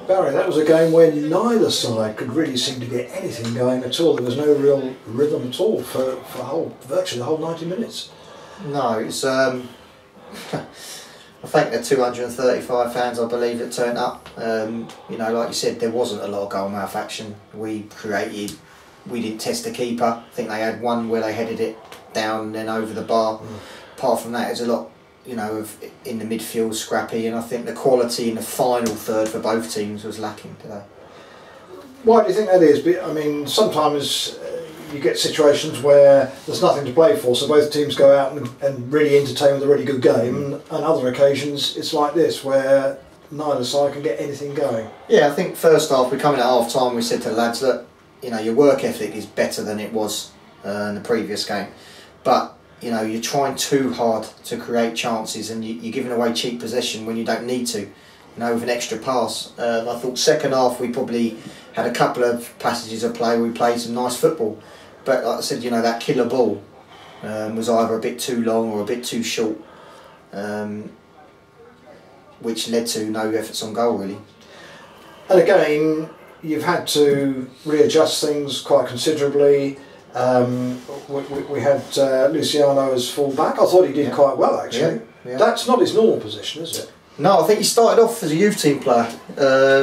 Barry, that was a game where neither side could really seem to get anything going at all. There was no real rhythm at all for virtually the whole 90 minutes. No, it's I think the 235 fans, I believe, that turned up. You know, like you said, there wasn't a lot of goal mouth action. We didn't test the keeper. I think they had one where they headed it down and then over the bar. Apart from that, it was a lot, you know, in the midfield scrappy, and I think the quality in the final third for both teams was lacking today. Why do you think that is? I mean, sometimes you get situations where there's nothing to play for, so both teams go out and really entertain with a really good game, and other occasions it's like this, where neither side can get anything going. Yeah, I think first half, we come in at half time, we said to the lads that, you know, your work ethic is better than it was in the previous game, but you know, you're trying too hard to create chances, and you're giving away cheap possession when you don't need to, you know, with an extra pass. I thought second half we probably had a couple of passages of play where we played some nice football, but like I said, you know, that killer ball was either a bit too long or a bit too short, which led to no efforts on goal really. And again, you've had to readjust things quite considerably. We had Luciano as full back. I thought he did quite well actually. Yeah. That's not his normal position, is it? No, I think he started off as a youth team player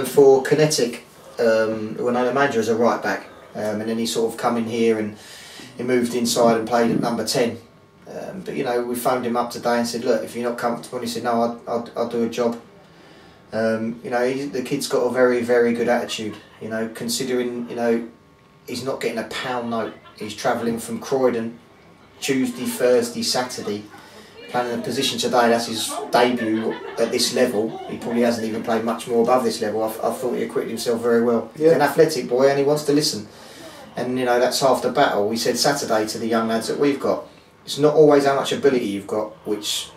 for Kinetic when I was manager as a right back, and then he sort of come in here and he moved inside and played at number 10. But you know, we phoned him up today and said, look, if you're not comfortable, and he said, no, I'll do a job. You know, the kid's got a very, very good attitude. You know, considering, you know, he's not getting a pound note. He's travelling from Croydon Tuesday, Thursday, Saturday, playing in a position today. That's his debut at this level. He probably hasn't even played much more above this level. I thought he acquitted himself very well. Yeah. He's an athletic boy and he wants to listen. And you know, that's half the battle. We said Saturday to the young lads that we've got, it's not always how much ability you've got which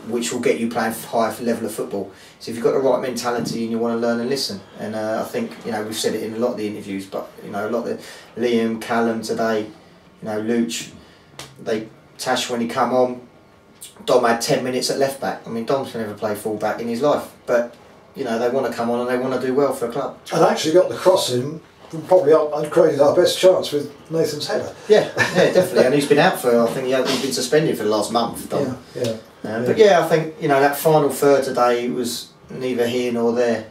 will get you playing high level of football. So if you've got the right mentality and you want to learn and listen, and I think, you know, we've said it in a lot of the interviews, but you know, a lot of the Liam, Callum today, you know, Luch, Tash when he come on, Dom had 10 minutes at left back. I mean, Dom's never played full back in his life, but you know, they want to come on and they want to do well for the club. And actually got the cross in. Probably created our best chance with Nathan's header. Yeah, definitely. And he's been out for, I think he's been suspended for the last month. Dom. Yeah. But yeah, I think, you know, that final third today was neither here nor there,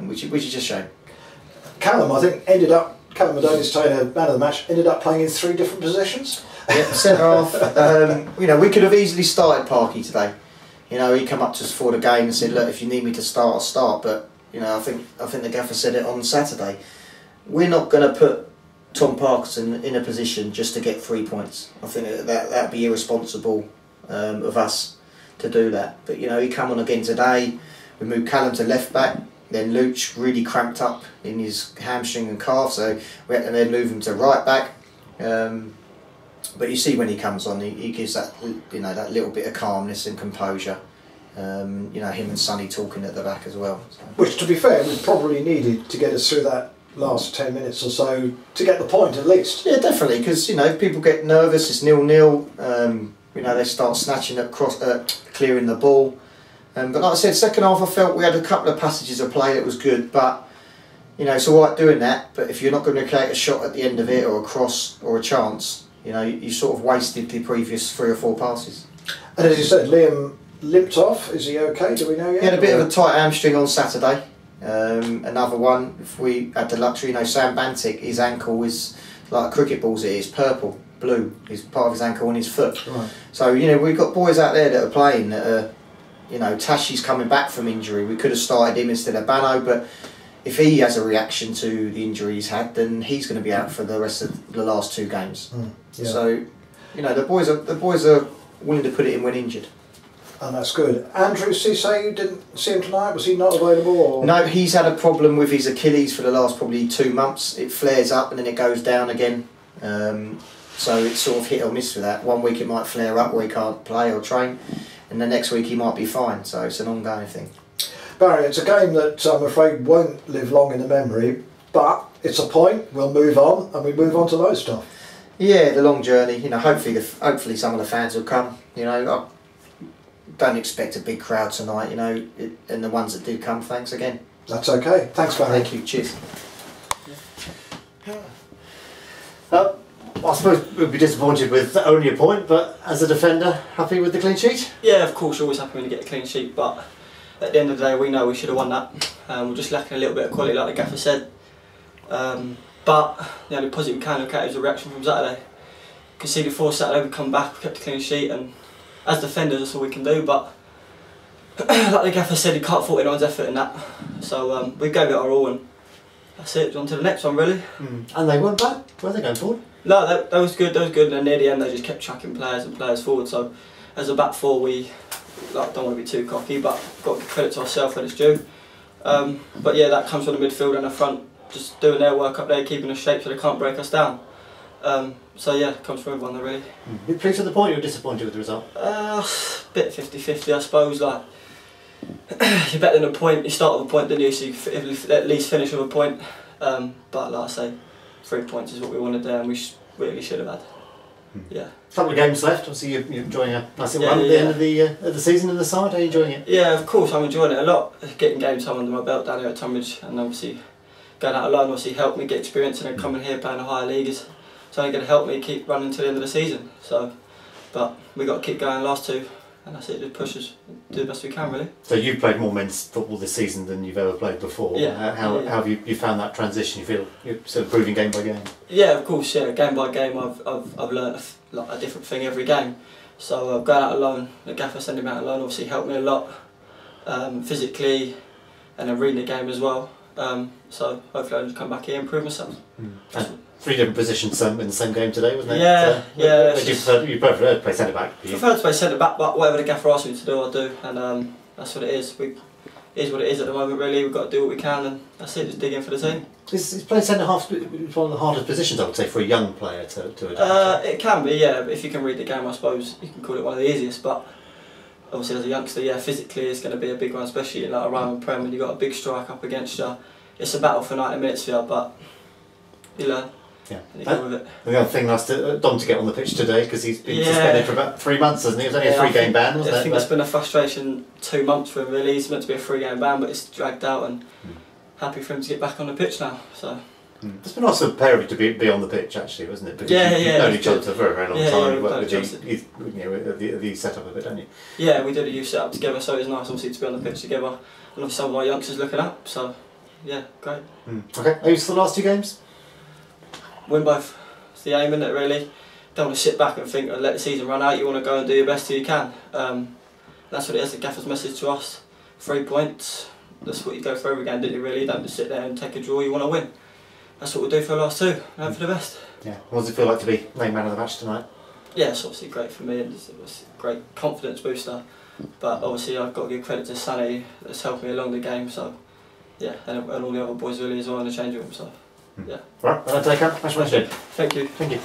which is just a shame. Callum, I think, Callum Adonis-Taylor, man of the match, ended up playing in 3 different positions. Yeah, centre half. You know, we could have easily started Parky today. You know, he come up to us before the game and said, look, if you need me to start, I'll start. But you know, I think the gaffer said it on Saturday. We're not going to put Tom Parkinson in a position just to get 3 points. I think that'd be irresponsible of us to do that. But you know, he come on again today. We moved Callum to left back. Then Luch really cramped up in his hamstring and calf, so we had to then move him to right back. But you see when he comes on, he gives that, you know, that little bit of calmness and composure. You know, him and Sonny talking at the back as well. So. Which, to be fair, we probably needed to get us through that last 10 minutes or so to get the point at least. Yeah, definitely, because you know, people get nervous. It's 0-0. You know, they start snatching at clearing the ball. But like I said, second half I felt we had a couple of passages of play that was good, but you know, it's alright doing that, but if you're not going to create a shot at the end of it or a cross or a chance, you know, you sort of wasted the previous 3 or 4 passes. And as you said, Liam limped off. Is he okay? Do we know yet? He had a bit of a tight hamstring on Saturday. Another one, if we had the luxury, you know, Sam Bantic, his ankle is like a cricket ball's, it is purple, blue, is part of his ankle and his foot. Right. So, you know, we've got boys out there that are playing that are, you know, Tashi's coming back from injury. We could have started him instead of Bano, but if he has a reaction to the injury he's had, then he's going to be out for the rest of the last 2 games. Yeah. So, you know, the boys are willing to put it in when injured. And that's good. Andrew Cisse, you didn't see him tonight? Was he not available? Or? No, he's had a problem with his Achilles for the last probably 2 months. It flares up and then it goes down again. So it's sort of hit or miss with that. 1 week it might flare up where he can't play or train, and the next week he might be fine. So it's an ongoing thing. Barry, it's a game that I'm afraid won't live long in the memory, but it's a point. We'll move on, and we move on to those stuff. Yeah, the long journey. You know, hopefully some of the fans will come. You know, I don't expect a big crowd tonight. You know, and the ones that do come, thanks again. That's okay. Thanks, Barry. Thank you. Cheers. I suppose we'd be disappointed with only a point, but as a defender, happy with the clean sheet? Yeah, of course, you're always happy when you get a clean sheet, but at the end of the day, we know we should have won that. We're just lacking a little bit of quality, like the gaffer said. But the only positive we can look at is the reaction from Saturday. You can see before Saturday we come back, we kept a clean sheet, and as defenders, that's all we can do. But like the gaffer said, you can't fault anyone's effort in that. So we gave it our all, and that's it. On to the next one, really. And they weren't bad, were they, going forward? No, that was good. That was good. And near the end, they just kept chucking players and players forward. So as a back four, we don't want to be too cocky, but got to give credit to ourselves when it's due. But yeah, that comes from the midfield and the front, just doing their work up there, keeping us shape so they can't break us down. So yeah, it comes from everyone there, really. You pleased with the point, or disappointed with the result? Bit 50-50, I suppose. Like you're better than a point. You start with a point, then you so you at least finish with a point. But like I say, 3 points is what we wanted there, and we really should have had. Yeah. A couple of games left. Obviously, you're enjoying a nice little run at the end of the season in the side. Are you enjoying it? Yeah, of course. I'm enjoying it a lot. Getting game time under my belt down here at Tonbridge, and obviously going out alone obviously helped me get experience, and then coming here playing a higher league is only going to help me keep running to the end of the season. So, but we got to keep going last two, and that's it. Just push us, do the best we can, really. So you've played more men's football this season than you've ever played before. Yeah. How have you found that transition? You feel you're sort of improving game by game? Yeah, of course. Yeah, game by game, I've learnt a different thing every game. So going out alone, the gaffer sending me out alone obviously helped me a lot, physically, and then reading the game as well. So hopefully I'll just come back here and improve myself. And 3 different positions in the same game today, wasn't it? Yeah, yeah. You prefer to play centre back? I prefer to play centre back, but whatever the gaffer asks me to do, I'll do, and that's what it is. It is what it is at the moment, really. We've got to do what we can, and that's it. Just dig in for the team. Is playing centre half one of the hardest positions, I would say, for a young player to adapt? It can be, yeah. If you can read the game, I suppose you can call it one of the easiest. But obviously, as a youngster, yeah, physically it's going to be a big one, especially in like a Roman Prem when you've got a big strike up against you. It's a battle for 90 minutes for you, but you learn. Yeah. And you go with it. The other thing, nice to Dom to get on the pitch today, because he's been suspended for about 3 months, hasn't he? It was only a 3-game ban, wasn't it? I think it's been a frustration 2 months for him, really. He's meant to be a 3-game ban, but it's dragged out, and happy for him to get back on the pitch now. So. It's been nice for the pair of you to be on the pitch, actually, wasn't it? Because you've known each other for a very, very long time. You worked with the setup of it, don't you? Yeah, we did a youth setup together, so it's nice obviously to be on the pitch together. And obviously some of our youngsters looking up, so yeah, great. Okay, are you for the last 2 games? Win both. It's the aim, isn't it, really? Don't want to sit back and think, let the season run out. You want to go and do your best till you can. That's what it is, the gaffer's message to us. 3 points, that's what you go for every game, don't you, really? Don't just sit there and take a draw, you want to win. That's what we'll do for the last 2, and hope for the best. Yeah. What does it feel like to be named man of the match tonight? Yeah, it's obviously great for me, and it's a great confidence booster. But obviously I've got to give credit to Sonny, that's helped me along the game, so yeah, and all the other boys really as well in the change room, so yeah. Right, I'll take up. Thanks very much, Jim. Thank you. Thank you.